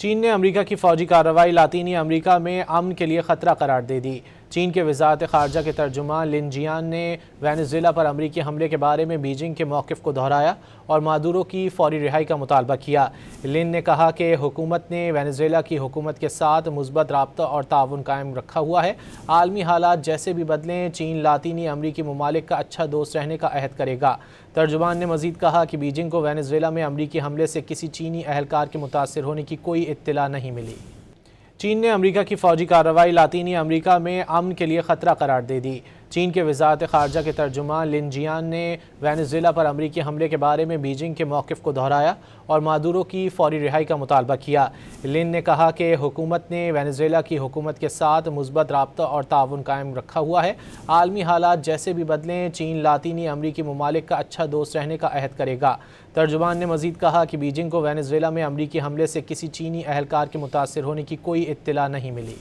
چین نے امریکہ کی فوجی کارروائی لاطینی امریکہ میں امن کے لیے خطرہ قرار دے دی۔ چین کے وزارت خارجہ کے ترجمان لن جیان نے وینزویلا پر امریکی حملے کے بارے میں بیجنگ کے موقف کو دہرایا اور مادورو کی فوری رہائی کا مطالبہ کیا۔ لن نے کہا کہ حکومت نے وینزویلا کی حکومت کے ساتھ مثبت رابطہ اور تعاون قائم رکھا ہوا ہے۔ عالمی حالات جیسے بھی بدلیں، چین لاطینی امریکی ممالک کا اچھا دوست رہنے کا عہد کرے گا۔ ترجمان نے مزید کہا کہ بیجنگ کو وینزویلا میں امریکی حملے سے کسی چینی اہلکار کے متاثر ہونے کی کوئی اطلاع نہیں ملی۔ چین نے امریکہ کی فوجی کارروائی لاطینی امریکہ میں امن کے لیے خطرہ قرار دے دی۔ چین کے وزارت خارجہ کے ترجمان لن جیان نے وینزویلا پر امریکی حملے کے بارے میں بیجنگ کے موقف کو دہرایا اور مادورو کی فوری رہائی کا مطالبہ کیا۔ لن نے کہا کہ حکومت نے وینزویلا کی حکومت کے ساتھ مثبت رابطہ اور تعاون قائم رکھا ہوا ہے۔ عالمی حالات جیسے بھی بدلیں، چین لاطینی امریکی ممالک کا اچھا دوست رہنے کا عہد کرے گا۔ ترجمان نے مزید کہا کہ بیجنگ کو وینزویلا میں امریکی حملے سے کسی چینی اہلکار کے متاثر ہونے کی کوئی اطلاع نہیں ملی۔